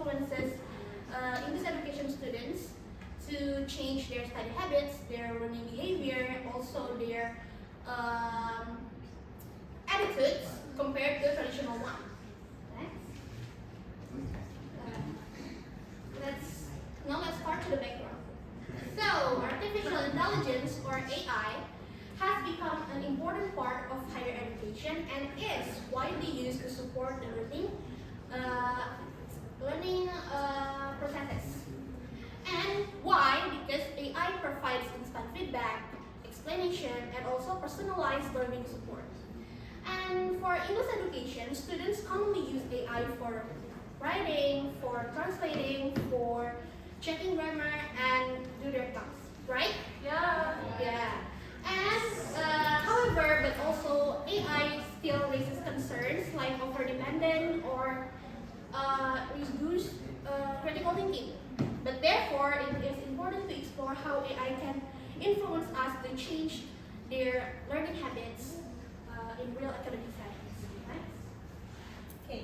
influences English education students to change their study habits, their learning behavior, also their attitudes compared to the traditional one. Let's start to the background. So, artificial intelligence or AI has become an important part of higher education and is widely used to support the learning processes. And why? Because AI provides instant feedback, explanation, and also personalized learning support. And for English education, students commonly use AI for writing, for translating, for checking grammar, and do their tasks, right? Yeah. Yeah. And however, but also AI still raises concerns like overdependent or reduced critical thinking. But therefore, it is important to explore how AI can influence us to change their learning habits in real academic settings. Right? Okay.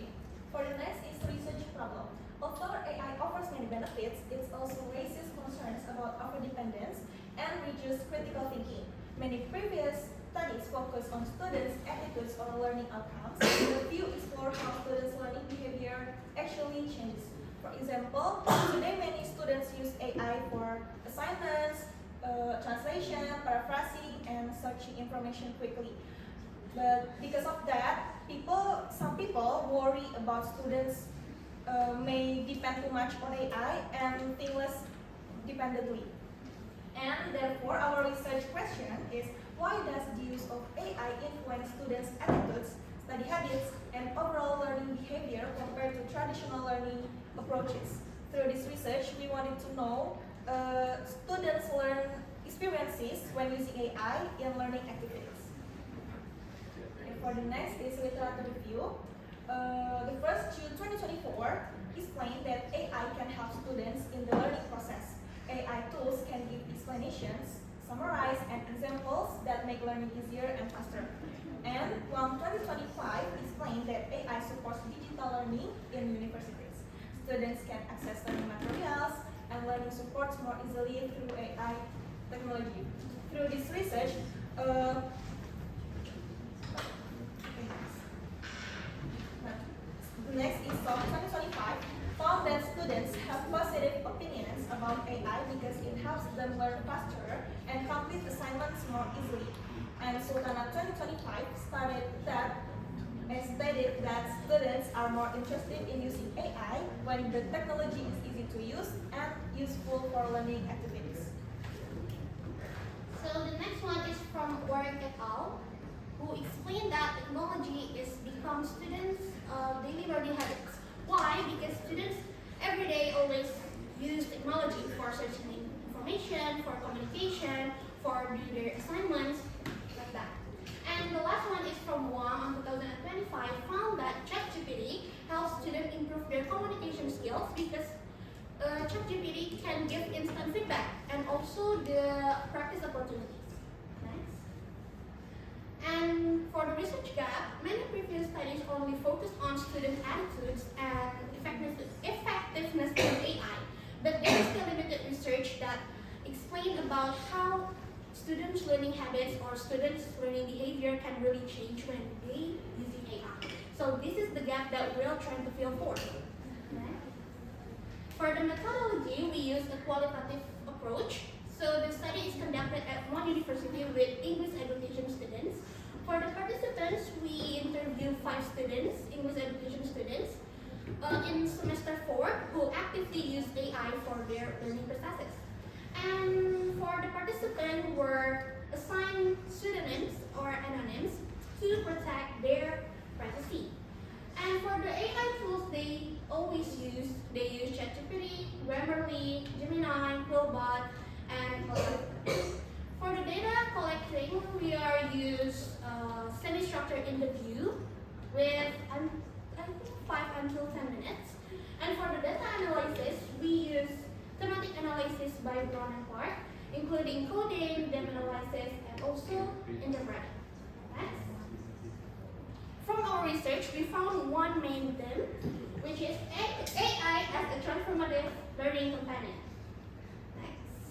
For the next is research problem. Although AI offers many benefits, it also raises concerns about overdependence and reduced critical thinking. Many previous studies focus on students' attitudes or learning outcomes, but few explore how students' learning behavior actually changes. For example, today many students use AI for assignments, translation, paraphrasing, and searching information quickly. But because of that, some people worry about students may depend too much on AI and think less dependently. And therefore, our research question is, why does the use of AI influence students' attitudes, study habits, and overall learning behavior compared to traditional learning approaches? Through this research, we wanted to know students' learn experiences when using AI in learning activities. And for the next is literature review. The first June 2024 explained that AI can help students in the learning process. AI tools can give explanations, summarize, and examples that make learning easier and faster. And Plum 2025 explained that AI supports digital learning in universities. Students can access learning materials and learning supports more easily through AI technology. Through this research, next is SOM 2025 found that students have positive opinions about AI because it helps them learn faster and complete assignments more easily. And Sultana 2025 stated that students are more interested in using AI when the technology is easy to use and useful for learning activities. So the next one is from Warren et al., who explained that technology is become students' daily learning habits. Why? Because students every day always use technology for searching information, for communication, for doing their assignments, like that. And the last one is from Wang on 2025, found that ChatGPT helps students improve their communication skills because ChatGPT can give instant feedback and also the practice opportunities. Next. And for the research gap, many previous studies only focused on student attitudes and effectiveness of AI, but there is still limited research that explain about how students' learning habits or students' learning behavior can really change when they using AI. So this is the gap that we're trying to fill for. Okay. For the methodology, we use a qualitative approach. So the study is conducted at one university with English education students. For the participants, we interview 5 students, English education students, in semester 4 who actively use AI for their learning processes. And for the participants were assigned pseudonyms or anonyms to protect their privacy. And for the AI tools they use ChatGPT, Grammarly, Gemini, Robot, and for the data collecting, we are use semi-structured interview with I think 5 until 10 minutes. And for the data analysis, we use thematic analysis by Brown and Clark, including coding, data analysis, and also interpreting. Next. From our research, we found one main theme, which is AI as as a transformative learning companion. Next.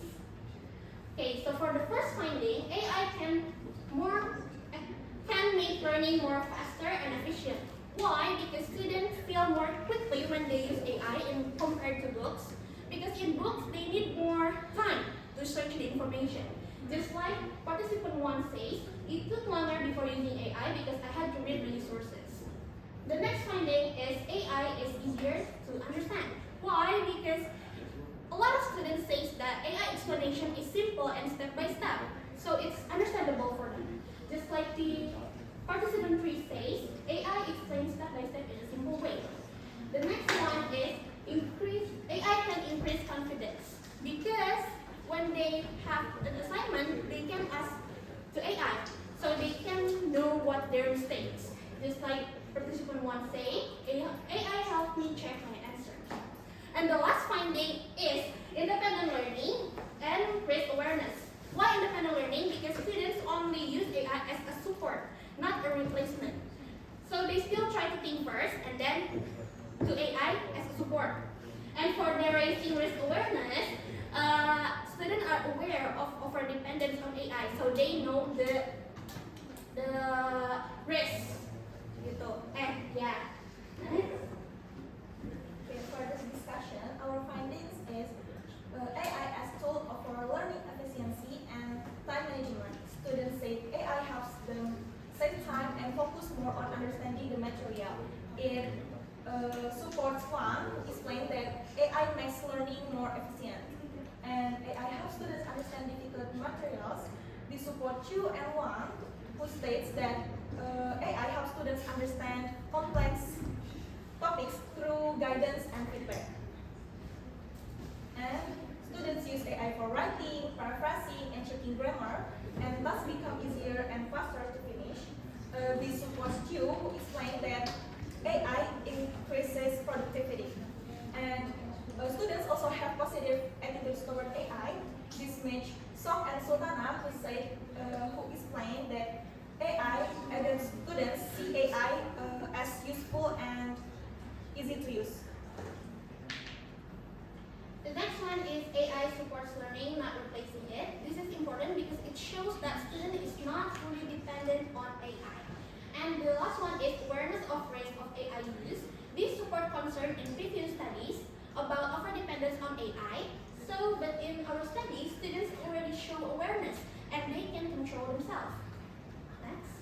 Okay, so for the first finding, AI can make learning more faster and efficient. Why? Because students feel more quickly when they use AI compared to books. Because in books, they need more time to search the information. Just like participant 1 says, it took longer before using AI because I had to read many sources. The next finding is AI is easier to understand. Why? Because a lot of students say that AI explanation is simple and step by step, so it's understandable for them. Just like the participant 3 says, AI explains step by step in a simple way. The next one is AI can increase confidence because when they have an assignment, they can ask to AI, so they can know what their mistakes. Just like participant 1 say, AI helped me check my answers. And the last finding is independent learning and risk awareness. Why independent learning? Because students only use AI as a support, not a replacement. So they still try to think first and then to AI as a support. And for the raising risk awareness, students are aware of over dependence on AI, so they know the risks. Gitu. Yeah. Okay, for this discussion, our findings is AI as tool for learning efficiency and time management. Students say AI helps them save time and focus more on understanding the material. It supports one, explain that AI makes learning more efficient. And AI helps students understand difficult materials. We support 2 and 1, who states that AI helps students understand complex topics through guidance and feedback. And students use AI for writing, paraphrasing, and checking grammar, and thus become easier and faster to finish. We support Stu, who explained that AI increases productivity. And students also have positive attitudes toward AI. This match Song and Sultana, who explained that AI and students see AI as useful and easy to use. The next one is AI supports learning, not replacing it. This is important because it shows that student is not fully dependent on AI. And the last one is awareness of risk of AI use. This support concern in previous studies about overdependence on AI. But in our studies, students already show awareness and they can control themselves. Next.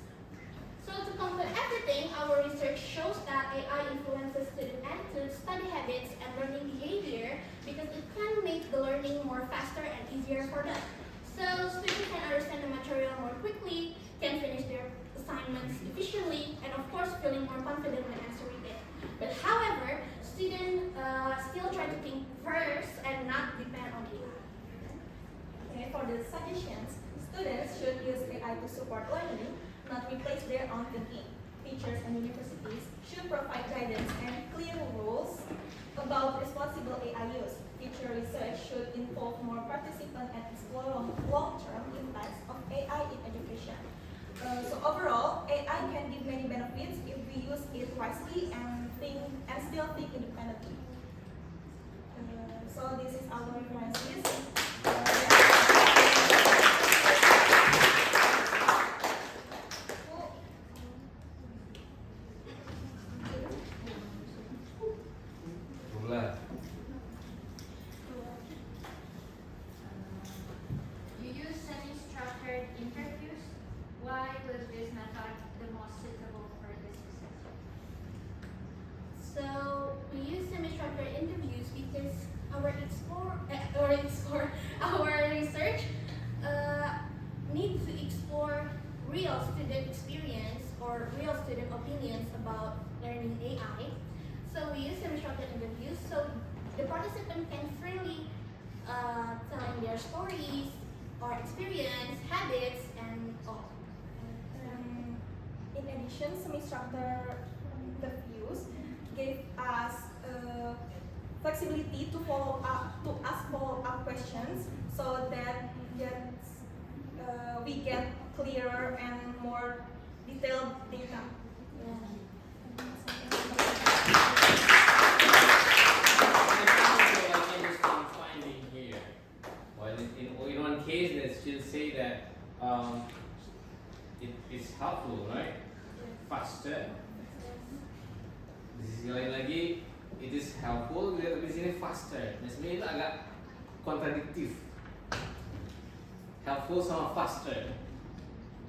So to complete everything, our research shows that AI influences student attitudes, study habits, and learning behavior because it can make the learning more faster and easier for them. So students can understand the material more quickly, can finish their assignments efficiently, and of course feeling more confident when answering it. But however, students still try to think first and not depend on AI. Okay, for the suggestions, students should use AI to support learning, not replace their own thinking. Teachers and universities should provide guidance and clear rules about responsible AI use. Future research should involve more participants and explore long-term impacts of AI in education. So overall, AI can give many benefits if we use it wisely and still think independently. So this is our references. You use semi-structured interviews. Why was this method the most suitable for this research? So we use semi-structured interviews because our research needs to explore real student experience or real student opinions about learning AI. So we use semi-structured interviews so the participant can freely telling their stories or experience, habits, and all. In addition, semi-structured interviews gave us flexibility to ask follow-up questions, so that we get clearer and more detailed data. Yeah. is helpful, right? Faster. Di sisi lain lagi, it is helpful, tapi di sini faster. Nah, sebenarnya itu agak kontradiktif. Helpful sama faster.